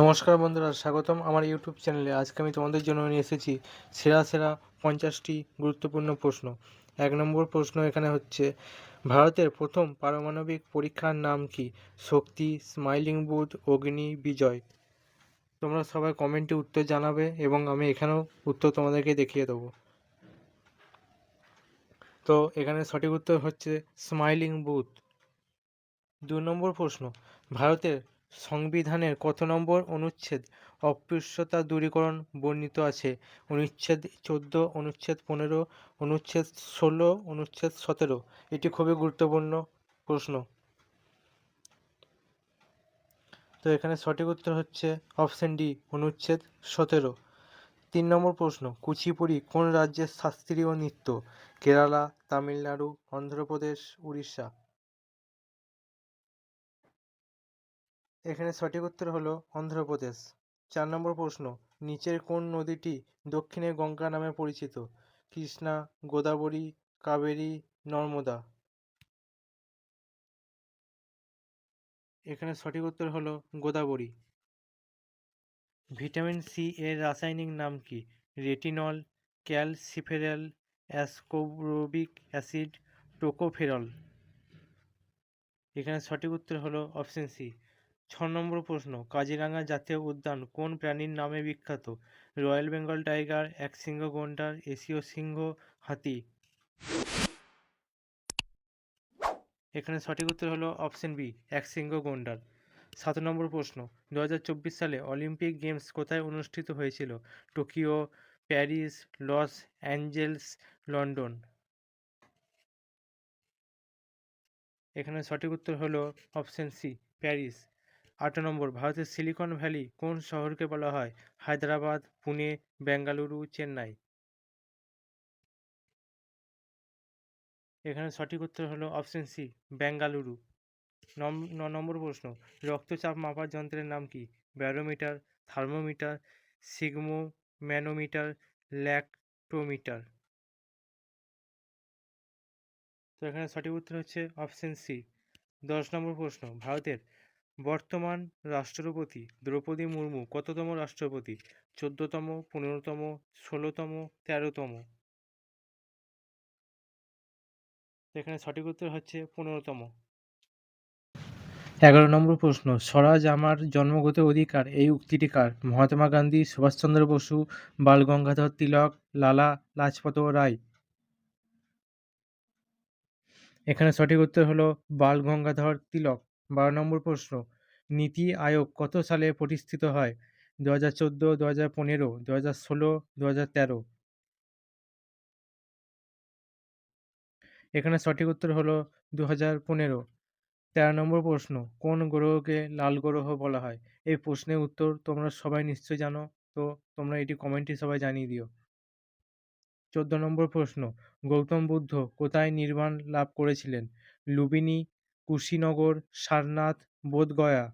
নমস্কার বন্ধুরা, স্বাগতম আমার ইউটিউব চ্যানেলে। আজকে আমি তোমাদের জন্য নিয়ে এসেছি সেরা সেরা 50টি গুরুত্বপূর্ণ প্রশ্ন। 1 নম্বর প্রশ্ন এখানে হচ্ছে, ভারতের প্রথম পারমাণবিক পরীক্ষার নাম কি? শক্তি, স্মাইলিং বুথ, অগ্নি, বিজয়। তোমরা সবাই কমেন্টে উত্তর জানাবে এবং আমি এখানেও উত্তর তোমাদেরকে দেখিয়ে দেবো। তো এখানে সঠিক উত্তর হচ্ছে স্মাইলিং বুথ। 2 নম্বর প্রশ্ন, ভারতের সংবিধানের কত নম্বর অনুচ্ছেদ অস্পৃশ্যতা দূরীকরণ বর্ণিত আছে? অনুচ্ছেদ 14, অনুচ্ছেদ 15, অনুচ্ছেদ 16, অনুচ্ছেদ 17। এটি খুবই গুরুত্বপূর্ণ প্রশ্ন। তো এখানে সঠিক উত্তর হচ্ছে অপশন ডি, অনুচ্ছেদ 17। 3 নম্বর প্রশ্ন, কুচিপুড়ি কোন রাজ্যের শাস্ত্রীয় নৃত্য? কেরালা, তামিলনাড়ু, অন্ধ্রপ্রদেশ, উড়িষ্যা। এখানে সঠিক উত্তর হলো অন্ধ্রপ্রদেশ। 4 নম্বর প্রশ্ন, নিচের কোন নদীটি দক্ষিণে গঙ্গা নামে পরিচিত? কৃষ্ণা, গোদাবরী, কাবেরী, নর্মদা। এখানে সঠিক উত্তর হলো গোদাবরী। ভিটামিন সি এর রাসায়নিক নাম কি? Retinol, calciferol, ascorbic acid, tocopherol. এখানে সঠিক উত্তর হলো অপশন সি। 6 নম্বর প্রশ্ন, কাজিরাঙা জাতীয় উদ্যান কোন প্রাণীর নামে বিখ্যাত? রয়্যাল বেঙ্গল টাইগার, একশৃঙ্গ গন্ডার, এশীয় সিংহ, হাতি। এখানে সঠিক উত্তর হলো অপশন বি, একশৃঙ্গ গন্ডার। 7 নম্বর প্রশ্ন, 2024 সালে অলিম্পিক গেমস কোথায় অনুষ্ঠিত হয়েছিল? Tokyo, Paris, Los Angeles. এখানে সঠিক উত্তর হলো অপশন সি, প্যারিস। 8 নম্বর, ভারতের সিলিকন ভ্যালি কোন শহরকে বলা হয়? হায়দ্রাবাদ, পুনে, বেঙ্গালুরু, চেন্নাই। এখানে সঠিক উত্তর হলো অপশন সি, বেঙ্গালুরু। 9 নম্বর প্রশ্ন, রক্তচাপ মাপার যন্ত্রের নাম কি? Barometer, thermometer, sphygmomanometer, lactometer. তো এখানে সঠিক উত্তর হচ্ছে অপশন সি। 10 নম্বর প্রশ্ন, ভারতের বর্তমান রাষ্ট্রপতি দ্রৌপদী মুর্মু কততম রাষ্ট্রপতি? 14তম, 15তম, 16তম, 13তম। এখানে সঠিক উত্তর হচ্ছে 15তম। 11 নম্বর প্রশ্ন, স্বরাজ আমার জন্মগত অধিকার এই উক্তিটি কার? মহাত্মা গান্ধী, সুভাষচন্দ্র বসু, বাল গঙ্গাধর তিলক, লালা লাজপত রায়। এখানে সঠিক উত্তর হলো বাল গঙ্গাধর তিলক। 12 নম্বর প্রশ্ন, নীতি আয়োগ কত সালে প্রতিষ্ঠিত হয়? 2014, 2015, 2016, 2013। এখানে সঠিক উত্তর হলো 2015। 13 নম্বর প্রশ্ন, কোন গ্রহকে লাল গ্রহ বলা হয়? এই প্রশ্নের উত্তর তোমরা সবাই নিশ্চয়ই জানো, তো তোমরা এটি কমেন্টে সবাই জানিয়ে দিও। 14 নম্বর প্রশ্ন, গৌতম বুদ্ধ কোথায় নির্বাণ লাভ করেছিলেন? লুম্বিনী, কুশীনগর, সারনাথ, বোধগয়া।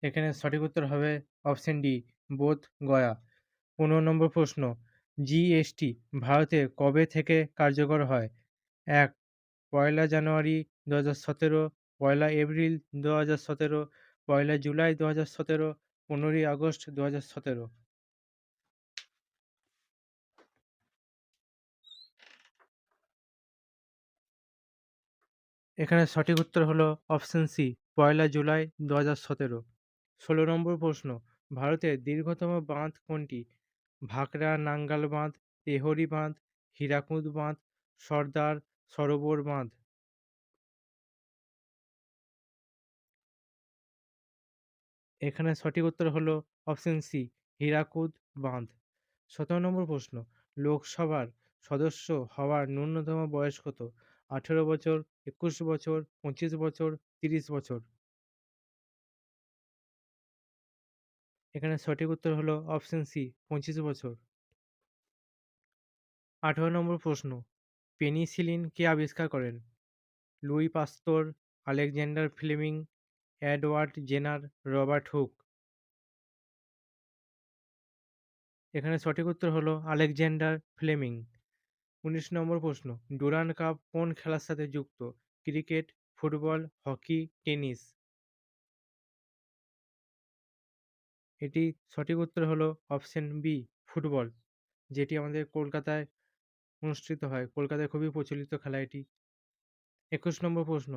এখানে সঠিক উত্তর হবে অপশন ডি, বোধগয়া। 15 নম্বর প্রশ্ন, জিএসটি ভারতে কবে থেকে কার্যকর হয়? 1 পয়লা জানুয়ারি 2017, 1 এপ্রিল 2017, 1জুলাই 2017, 15 আগস্ট 2017। এখানে সঠিক উত্তর হলো অপশন সি, 1জুলাই 2017। 16 নম্বর প্রশ্ন, ভারতের দীর্ঘতম বাঁধ কোনটি? ভাকরা নাঙ্গাল বাঁধ, তেহরি বাঁধ, হীরাকুদ বাঁধ, সর্দার সরোবর বাঁধ। এখানে সঠিক উত্তর হলো অপশন সি, হীরাকুদ বাঁধ। 17 নম্বর প্রশ্ন, লোকসভার সদস্য হওয়ার ন্যূনতম বয়স কত? 18 বছর, 21 বছর, 25 বছর, 30 বছর। এখানে সঠিক উত্তর হলো অপশন সি, 25 বছর। 18 নম্বর প্রশ্ন, পেনিসিলিন কে আবিষ্কার করেন? Louis Pasteur, Alexander Fleming, Edward Jenner, Robert Hooke. এখানে সঠিক উত্তর হলো আলেকজান্ডার ফ্লেমিং। 19 নম্বর প্রশ্ন, ডুরান্ড কাপ কোন খেলার সাথে যুক্ত? Cricket, football, hockey, tennis. এটি সঠিক উত্তর হলো অপশন বি, ফুটবল, যেটি আমাদের কলকাতায় অনুষ্ঠিত হয়। কলকাতায় খুবই প্রচলিত খেলা এটি। ২১ নম্বর প্রশ্ন,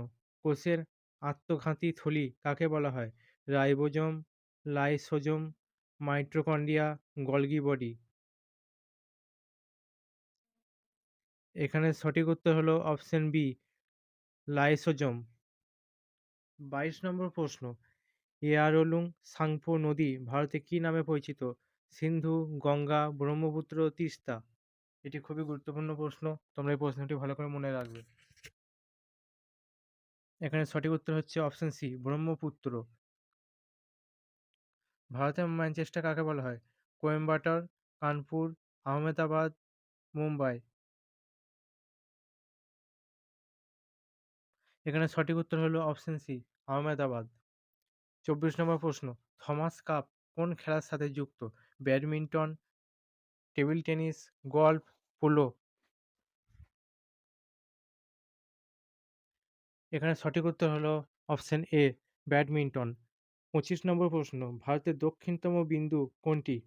কোষের আত্মঘাতী থলি কাকে বলা হয়? Ribosome, lysosome, mitochondria, Golgi body. এখানে সঠিক উত্তর হলো অপশন বি, লাইসোজোম। ২২ নম্বর প্রশ্ন, এয়ারলুং সাংপো নদী ভারতে কি নামে পরিচিত? সিন্ধু, গঙ্গা, ব্রহ্মপুত্র, তিস্তা। এটি খুবই গুরুত্বপূর্ণ প্রশ্ন, তোমরা এই প্রশ্নটি ভালো করে মনে রাখবে। এখানে সঠিক উত্তর হচ্ছে অপশন সি, ব্রহ্মপুত্র। ভারতের ম্যানচেস্টার কাকে বলা হয়? কোয়েম্বাটোর, কানপুর, আহমেদাবাদ, মুম্বাই। এখানে সঠিক উত্তর হলো অপশন সি, আহমেদাবাদ। ২৪ নম্বর প্রশ্ন, থমাস কাপ কোন খেলার সাথে যুক্ত? Badminton, table tennis, golf, polo. এখানে সঠিক উত্তর হলো অপশন এ, ব্যাডমিন্টন। ২৫ নম্বর প্রশ্ন, ভারতের দক্ষিণতম বিন্দু কোনটি?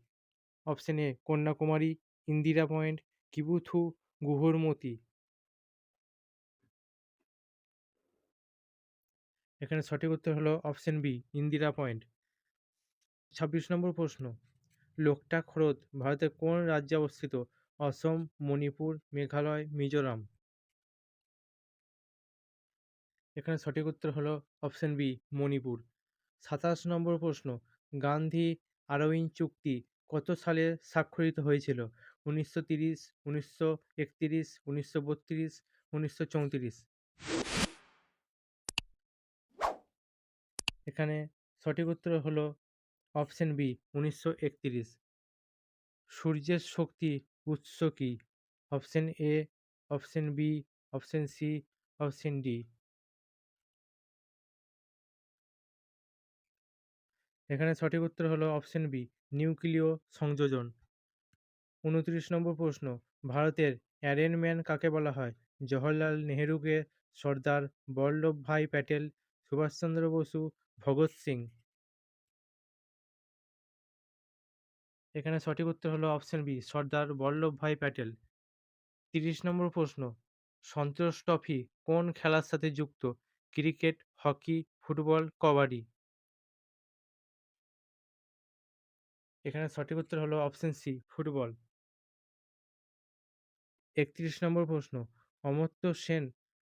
Option A, Kanyakumari, Indira point, Kibithu, Guharmoti. এখানে সঠিক উত্তর হলো অপশন বি, ইন্দিরা পয়েন্ট। ২৬ নম্বর প্রশ্ন, লোকটাক হ্রদ ভারতের কোন রাজ্যে অবস্থিত? অসম, মণিপুর, মেঘালয়, মিজোরাম। এখানে সঠিক উত্তর হলো অপশন বি, মণিপুর। ২৭ নম্বর প্রশ্ন, গান্ধী আরউইন চুক্তি কত সালে স্বাক্ষরিত হয়েছিল? ১৯৩০, ১৯৩১, ১৯৩২, ১৯৩৪। এখানে সঠিক উত্তর হলো অপশন বি, ১৯৩১। সূর্যের শক্তি উৎস কি? Option A, option B, option C, option D. এখানে সঠিক উত্তর হলো অপশন বি, নিউক্লিয় সংযোজন। ২৯ নম্বর প্রশ্ন, ভারতের অ্যারেন ম্যান কাকে বলা হয়? জওহরলাল নেহেরুকে, সর্দার বল্লভভাই প্যাটেল, সুভাষচন্দ্র বসু, ভগৎ সিং। এখানে সঠিক উত্তর হলো অপশন বি, সর্দার বল্লভভাই প্যাটেল। ৩০ নম্বর প্রশ্ন, সন্তোষ ট্রফি কোন খেলার সাথে যুক্ত? Cricket, hockey, football, kabaddi. এখানে সঠিক উত্তর হলো অপশন সি, ফুটবল। ৩১ নম্বর প্রশ্ন, অমর্ত্য সেন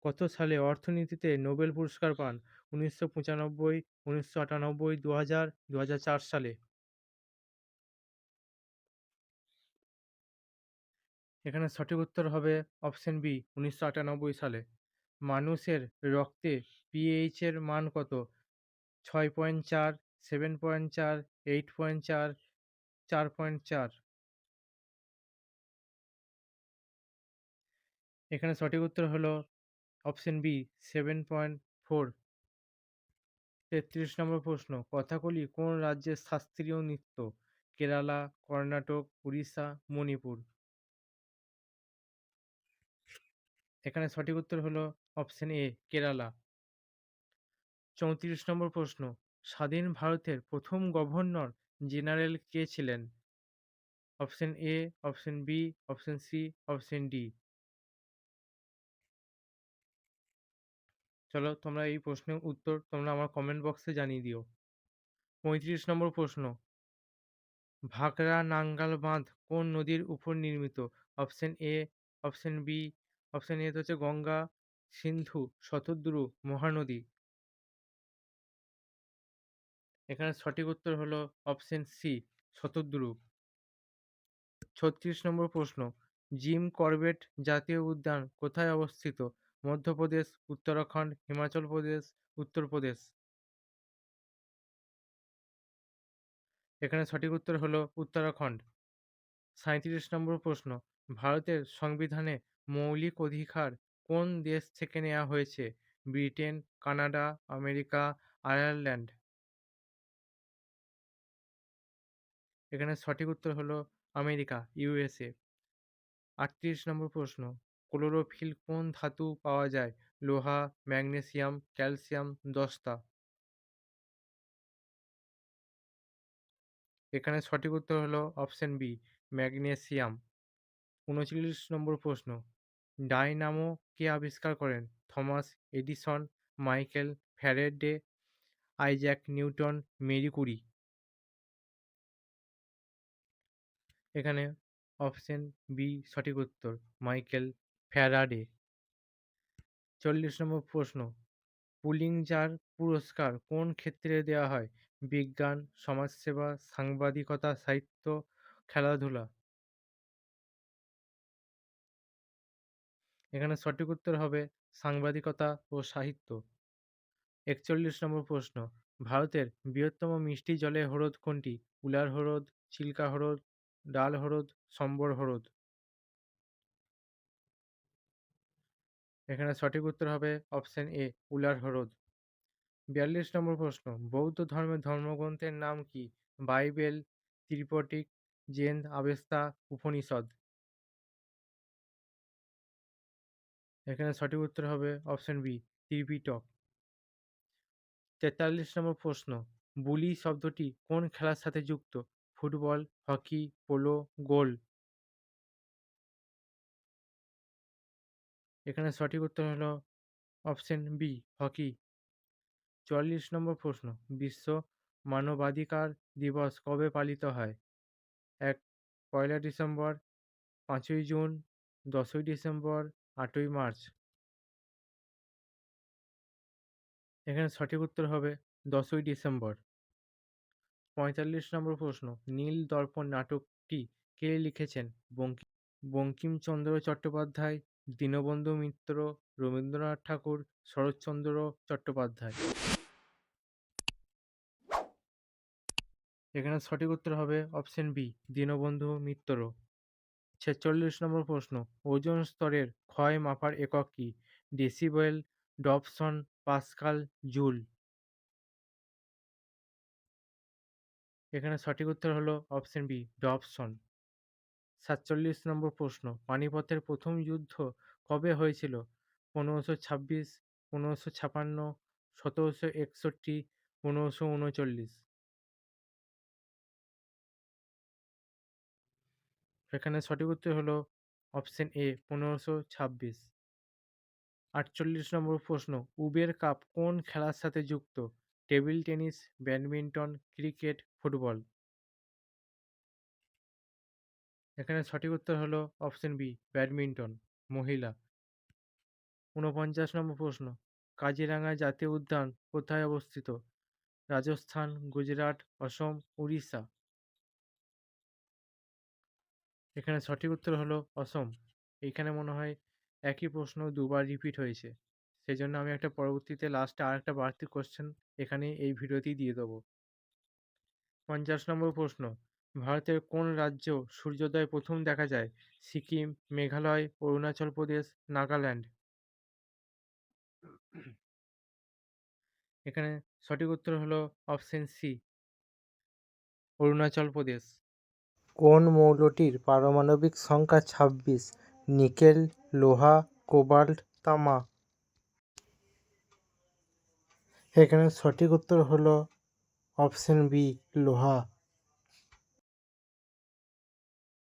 কত সালে অর্থনীতিতে নোবেল পুরস্কার পান? ১৯৯৫, ১৯৯৮, ২০০০, ২০০৪ সালে। এখানে সঠিক উত্তর হবে অপশন বি, ১৯৯৮ সালে। মানুষের রক্তে পিএইচ এর মান কত? ৬.৪, ৭.৪, ৮.৪, ৪.৪। এখানে সঠিক উত্তর হলো অপশন বি, 7.4। ৩৩ নম্বর প্রশ্ন, কথাকলি কোন রাজ্যের শাস্ত্রীয় নৃত্য? কেরালা, কর্ণাটক, উড়িষ্যা, মণিপুর। এখানে সঠিক উত্তর হলো অপশন এ, কেরালা। ৩৪ নম্বর প্রশ্ন, স্বাধীন ভারতের প্রথম গভর্নর জেনারেল কে ছিলেন? Option A, option B, option C, option D. চলো তোমরা এই প্রশ্নের উত্তর তোমরা আমার কমেন্ট বক্সে জানিয়ে দিও। ৩৫ নম্বর প্রশ্ন, ভাকরা নাঙ্গাল বাঁধ কোন নদীর উপর নির্মিত? Option A, option B, option এ হচ্ছে গঙ্গা, সিন্ধু, শতদ্রু, মহানদী। এখানে সঠিক উত্তর হলো অপশন সি, শতদ্রু। ৩৬ নম্বর প্রশ্ন, জিম করবেট জাতীয় উদ্যান কোথায় অবস্থিত? মধ্যপ্রদেশ, উত্তরাখণ্ড, হিমাচল প্রদেশ, উত্তরপ্রদেশ। এখানে সঠিক উত্তর হলো উত্তরাখণ্ড। ৩৭ নম্বর প্রশ্ন, ভারতের সংবিধানে মৌলিক অধিকার কোন দেশ থেকে নেওয়া হয়েছে? Britain, Canada, America, Ireland. এখানে সঠিক উত্তর হলো আমেরিকা, ইউএসএ। ৩৮ নম্বর প্রশ্ন, ক্লোরোফিল কোন ধাতু পাওয়া যায়? লোহা, ম্যাগনেসিয়াম, ক্যালসিয়াম, দস্তা। এখানে সঠিক উত্তর হলো অপশন বি, ম্যাগনেসিয়াম। ৩৯ নম্বর প্রশ্ন, ডায়নামো কে আবিষ্কার করেন? Thomas Edison, Michael Faraday, Isaac Newton, Marie Curie. এখানে অপশন বি সঠিক উত্তর, মাইকেল ফ্যারাডে। ৪০ নম্বর প্রশ্ন, পুলিৎজার পুরস্কার কোন ক্ষেত্রে দেওয়া হয়? বিজ্ঞান, সমাজসেবা, সাংবাদিকতা, সাহিত্য, খেলাধুলা। এখানে সঠিক উত্তর হবে সাংবাদিকতা ও সাহিত্য। ৪১ নম্বর প্রশ্ন, ভারতের বৃহত্তম মিষ্টি জলের হ্রদ কোনটি? উলার হ্রদ, চিল্কা হ্রদ, ডাল হ্রদ, সম্বর হ্রদ। এখানে সঠিক উত্তর হবে অপশন এ, উলার হ্রদ। ৪২ নম্বর প্রশ্ন, বৌদ্ধ ধর্মের ধর্মগ্রন্থের নাম কি? Bible, Tripitaka, Jain Avesta, Upanishad. এখানে সঠিক উত্তর হবে অপশন বি, ত্রিপিটক। ৪৩ নম্বর প্রশ্ন, বুলি শব্দটি কোন খেলার সাথে যুক্ত? ফুটবল, হকি, পোলো, গোল। এখানে সঠিক উত্তর হলো অপশন বি, হকি। ৪৪ নম্বর প্রশ্ন, বিশ্ব মানবাধিকার দিবস কবে পালিত হয়? ১ পয়লা ডিসেম্বর, ৫ই জুন, ১০ই ডিসেম্বর, ৮ই মার্চ। এখানে সঠিক উত্তর হবে ১০ই ডিসেম্বর। ৪৫ নম্বর প্রশ্ন, নীল দর্পণ নাটকটি কে লিখেছেন? বঙ্কিমচন্দ্র চট্টোপাধ্যায়, দীনবন্ধু মিত্র, রবীন্দ্রনাথ ঠাকুর, শরৎচন্দ্র চট্টোপাধ্যায়। এখানে সঠিক উত্তর হবে অপশন বি, দীনবন্ধু মিত্র। ৪৬ নম্বর প্রশ্ন, ওজোন স্তরের ক্ষয় মাপার একক কি? Decibel, Dobson, Pascal, joule. এখানে সঠিক উত্তর হলো অপশন বি, ডবসন। ৪৭ নম্বর প্রশ্ন, পানিপথের প্রথম যুদ্ধ কবে হয়েছিল? ১৫২৬, ১৫৫৬, ১৭৬১, ১৫৩৯। এখানে সঠিক উত্তর হলো অপশন এ, ১৫২৬। ৪৮ নম্বর প্রশ্ন, উবের কাপ কোন খেলার সাথে যুক্ত? Table tennis, badminton, cricket, football. এখানে সঠিক উত্তর হলো অপশন বি, ব্যাডমিন্টন, মহিলা। ৪৯ নম্বর প্রশ্ন, কাজিরাঙা জাতীয় উদ্যান কোথায় অবস্থিত? রাজস্থান, গুজরাট, অসম, উড়িষ্যা। এখানে সঠিক উত্তর হলো অসম। এইখানে মনে হয় একই প্রশ্ন দুবার রিপিট হয়েছে, সেই জন্য আমি একটা পরবর্তীতে লাস্টে আর একটা বাড়তি কোশ্চেন এখানে এই ভিডিওতেই দিয়ে দেবো। ৫০ নম্বর প্রশ্ন, ভারতের কোন রাজ্য সূর্যোদয় প্রথম দেখা যায়? সিকিম, মেঘালয়, অরুণাচল প্রদেশ, নাগাল্যান্ড। এখানে সঠিক উত্তর হলো অপশন সি, অরুণাচল প্রদেশ। কোন মৌলটির পারমাণবিক সংখ্যা ২৬? নিকেল, লোহা, কোবাল্ট, তামা। এখানে সঠিক উত্তর হলো অপশন বি, লোহা।